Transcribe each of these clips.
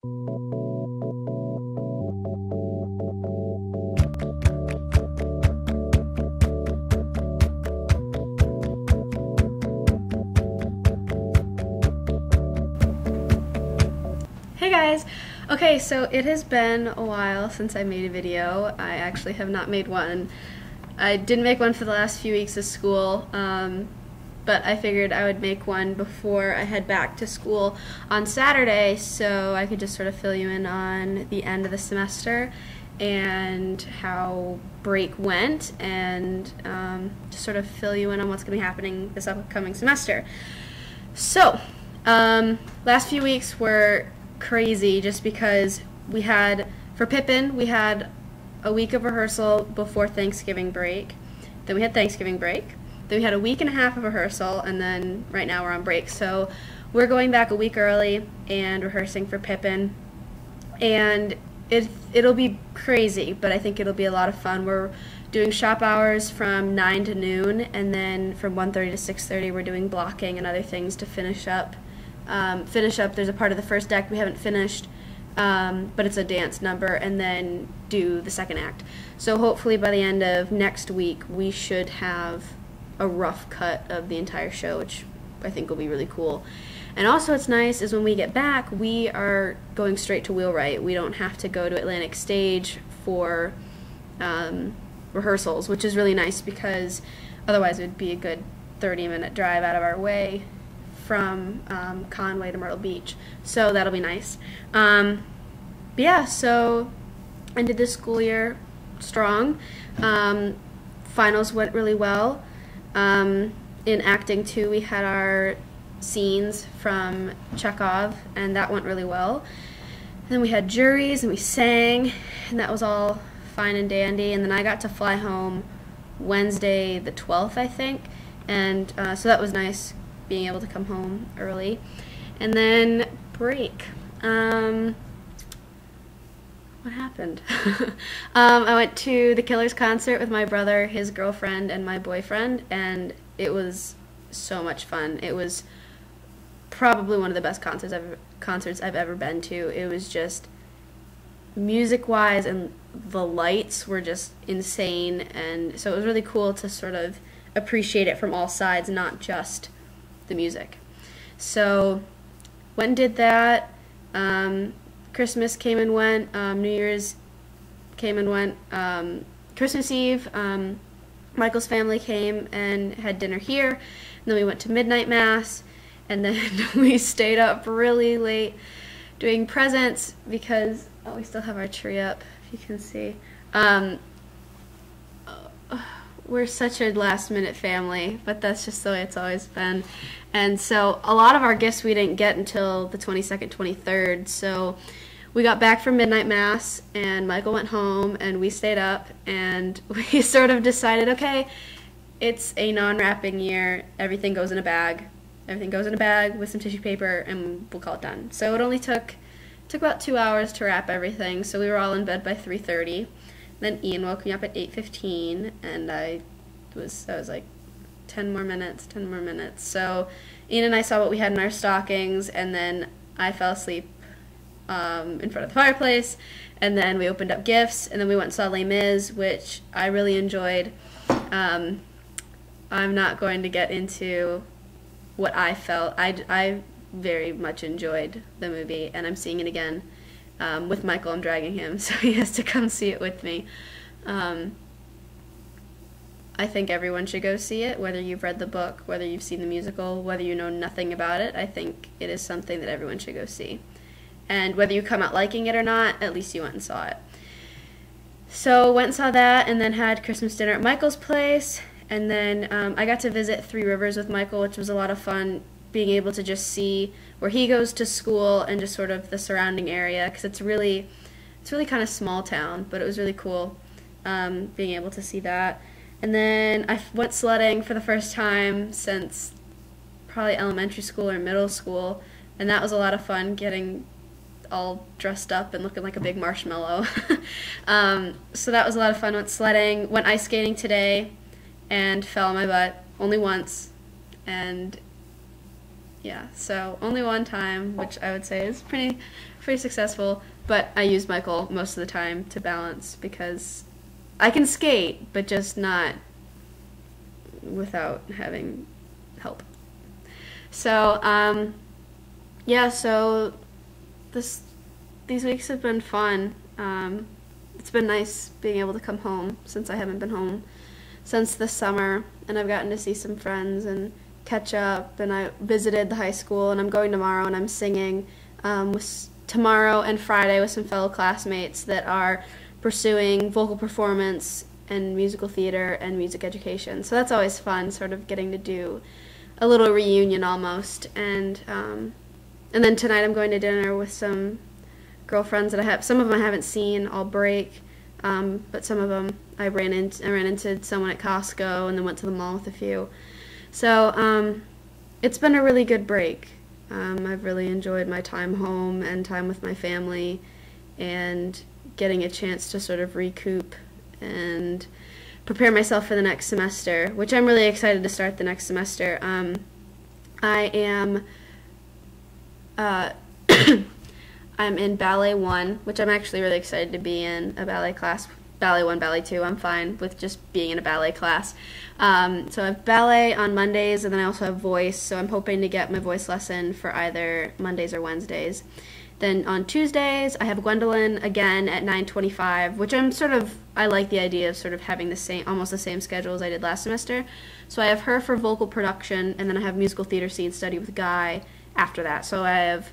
Hey guys! Okay, so it has been a while since I made a video. I actually have not made one. I didn't make one for the last few weeks of school, but I figured I would make one before I head back to school on Saturday so I could just sort of fill you in on the end of the semester and how break went and just sort of fill you in on what's going to be happening this upcoming semester. So, last few weeks were crazy just because we had, for Pippin, we had a week of rehearsal before Thanksgiving break. Then we had Thanksgiving break. Then we had a week and a half of rehearsal, and then right now we're on break. So we're going back a week early and rehearsing for Pippin. And it'll be crazy, but I think it'll be a lot of fun. We're doing shop hours from 9 to noon, and then from 1:30 to 6:30 we're doing blocking and other things to finish up. There's a part of the first act we haven't finished, but it's a dance number, and then do the second act. So hopefully by the end of next week we should have a rough cut of the entire show, which I think will be really cool. And also what's nice is when we get back, we are going straight to Wheelwright. We don't have to go to Atlantic Stage for rehearsals, which is really nice because otherwise it would be a good 30-minute drive out of our way from Conway to Myrtle Beach, so that'll be nice. But yeah, so ended this school year strong. Finals went really well. In acting too, we had our scenes from Chekhov, and that went really well. And then we had juries, and we sang, and that was all fine and dandy. And then I got to fly home Wednesday the 12th, I think, and so that was nice, being able to come home early. And then break. What happened? I went to the Killers concert with my brother, his girlfriend, and my boyfriend, and it was so much fun. It was probably one of the best concerts I've ever been to. It was just music-wise, and the lights were just insane, and so it was really cool to sort of appreciate it from all sides, not just the music. So went and did that. Christmas came and went. New Year's came and went. Christmas Eve, Michael's family came and had dinner here. And then we went to midnight mass, and then we stayed up really late doing presents because we still have our tree up, if you can see. We're such a last-minute family, but that's just the way it's always been. And so a lot of our gifts we didn't get until the 22nd, 23rd. So we got back from midnight mass, and Michael went home, and we stayed up, and we sort of decided, okay, it's a non-wrapping year. Everything goes in a bag. Everything goes in a bag with some tissue paper, and we'll call it done. So it only took about 2 hours to wrap everything. So we were all in bed by 3:30. Then Ian woke me up at 8:15, and I was like, 10 more minutes. So Ian and I saw what we had in our stockings, and then I fell asleep in front of the fireplace, and then we opened up gifts, and then we went and saw Les Mis, which I really enjoyed. I'm not going to get into what I felt. I very much enjoyed the movie, and I'm seeing it again. With Michael, I'm dragging him, so he has to come see it with me. I think everyone should go see it, whether you've read the book, whether you've seen the musical, whether you know nothing about it. I think it is something that everyone should go see. And whether you come out liking it or not, at least you went and saw it. So went and saw that, and then had Christmas dinner at Michael's place, and then I got to visit Three Rivers with Michael, which was a lot of fun, being able to just see where he goes to school and just sort of the surrounding area, because it's really kind of small town, but it was really cool being able to see that. And then I went sledding for the first time since probably elementary school or middle school, and that was a lot of fun, getting all dressed up and looking like a big marshmallow. So that was a lot of fun. Went sledding, went ice skating today, and fell on my butt only once, and Yeah, so only one time, which I would say is pretty successful, but I use Michael most of the time to balance because I can skate, but just not without having help. So, yeah, so these weeks have been fun. It's been nice being able to come home since I haven't been home since the summer, and I've gotten to see some friends and catch up, and I visited the high school, and I'm going tomorrow, and I'm singing tomorrow and Friday with some fellow classmates that are pursuing vocal performance and musical theater and music education. So that's always fun, sort of getting to do a little reunion almost. And then tonight I'm going to dinner with some girlfriends that I have. Some of them I haven't seen all break, but some of them I ran into someone at Costco and then went to the mall with a few. So it's been a really good break. I've really enjoyed my time home and time with my family and getting a chance to sort of recoup and prepare myself for the next semester, which I'm really excited to start the next semester. I am I'm in Ballet 1, which I'm actually really excited to be in a ballet class. Ballet 1, Ballet 2, I'm fine with just being in a ballet class. So I have ballet on Mondays, and then I also have voice, so I'm hoping to get my voice lesson for either Mondays or Wednesdays. Then on Tuesdays, I have Gwendolyn again at 9:25, which I like the idea of sort of having almost the same schedule as I did last semester. So I have her for vocal production, and then I have musical theater scene study with Guy after that. So I have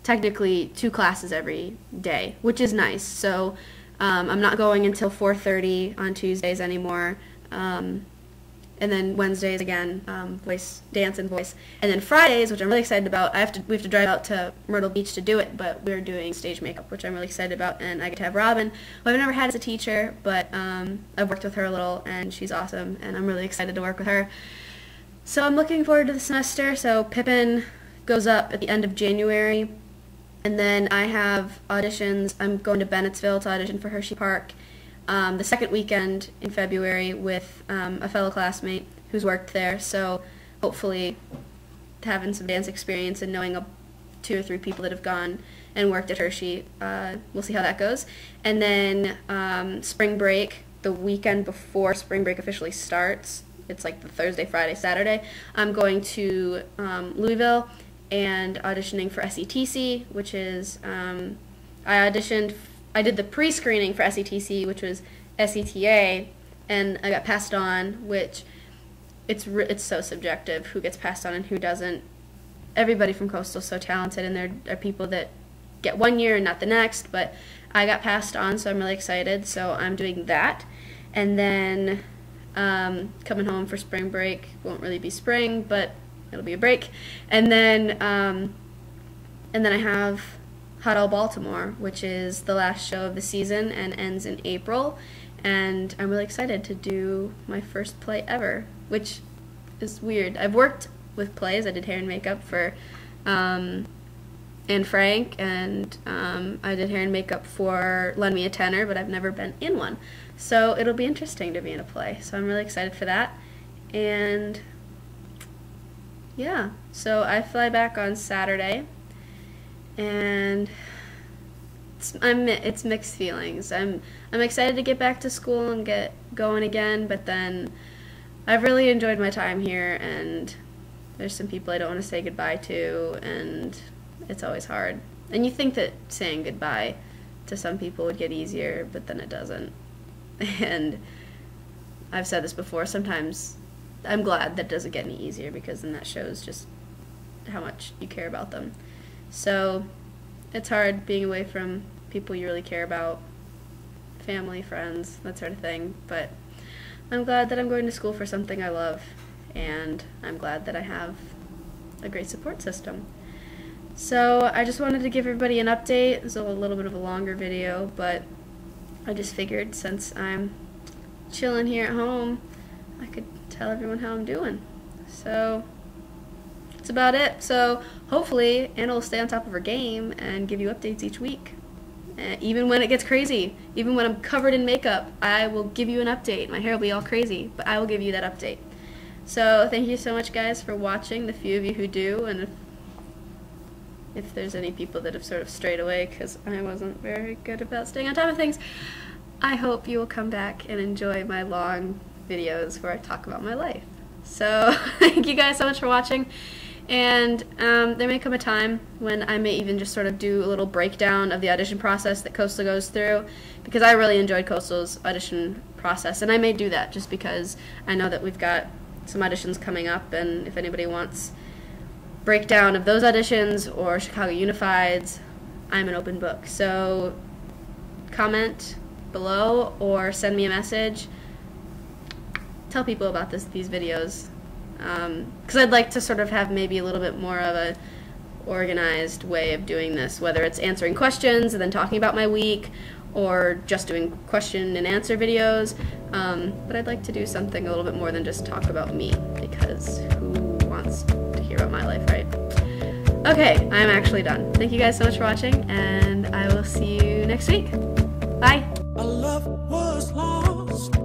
technically 2 classes every day, which is nice. So I'm not going until 4:30 on Tuesdays anymore. And then Wednesdays again, dance and voice. And then Fridays, which I'm really excited about, we have to drive out to Myrtle Beach to do it, but we're doing stage makeup, which I'm really excited about. And I get to have Robin, who I've never had as a teacher, but I've worked with her a little, and she's awesome, and I'm really excited to work with her. So I'm looking forward to the semester. So Pippin goes up at the end of January. And then I have auditions. I'm going to Bennettsville to audition for Hershey Park the second weekend in February with a fellow classmate who's worked there. So hopefully having some dance experience and knowing 2 or 3 people that have gone and worked at Hershey, we'll see how that goes. And then spring break, the weekend before spring break officially starts, it's like the Thursday, Friday, Saturday, I'm going to Louisville and auditioning for SETC, which is, I did the pre-screening for SETC, which was SETA, and I got passed on, which it's so subjective who gets passed on and who doesn't. Everybody from Coastal is so talented, and there are people that get 1 year and not the next, but I got passed on, so I'm really excited. So I'm doing that, and then coming home for spring break. Won't really be spring, but it'll be a break. And then I have Hot All Baltimore, which is the last show of the season and ends in April. And I'm really excited to do my first play ever, which is weird. I've worked with plays. I did hair and makeup for Anne Frank, and I did hair and makeup for Lend Me a Tenor, but I've never been in one. So it'll be interesting to be in a play. So I'm really excited for that. And yeah, so I fly back on Saturday, and it's mixed feelings. I'm excited to get back to school and get going again, but then I've really enjoyed my time here, and there's some people I don't want to say goodbye to, and it's always hard. And you think that saying goodbye to some people would get easier, but then it doesn't. And I've said this before, sometimes I'm glad that it doesn't get any easier, because then that shows just how much you care about them. So it's hard being away from people you really care about, family, friends, that sort of thing. But I'm glad that I'm going to school for something I love, and I'm glad that I have a great support system. So I just wanted to give everybody an update. It's a little bit of a longer video, but I just figured since I'm chilling here at home, I could tell everyone how I'm doing. So that's about it. So hopefully Anna will stay on top of her game and give you updates each week. Even when it gets crazy, even when I'm covered in makeup, I will give you an update. My hair will be all crazy, but I will give you that update. So thank you so much, guys, for watching, the few of you who do, and if if there's any people that have sort of strayed away because I wasn't very good about staying on top of things, I hope you will come back and enjoy my long videos where I talk about my life. So thank you guys so much for watching, and there may come a time when I may even just sort of do a little breakdown of the audition process that Coastal goes through, because I really enjoyed Coastal's audition process, and I may do that just because I know that we've got some auditions coming up, and if anybody wants breakdown of those auditions or Chicago Unifieds, I'm an open book. So comment below or send me a message. Tell people about these videos, because I'd like to sort of have maybe a little bit more of a organized way of doing this, whether it's answering questions and then talking about my week, or just doing question and answer videos. But I'd like to do something a little bit more than just talk about me, because who wants to hear about my life, right? Okay, I'm actually done. Thank you guys so much for watching, and I will see you next week. Bye! Our love was lost.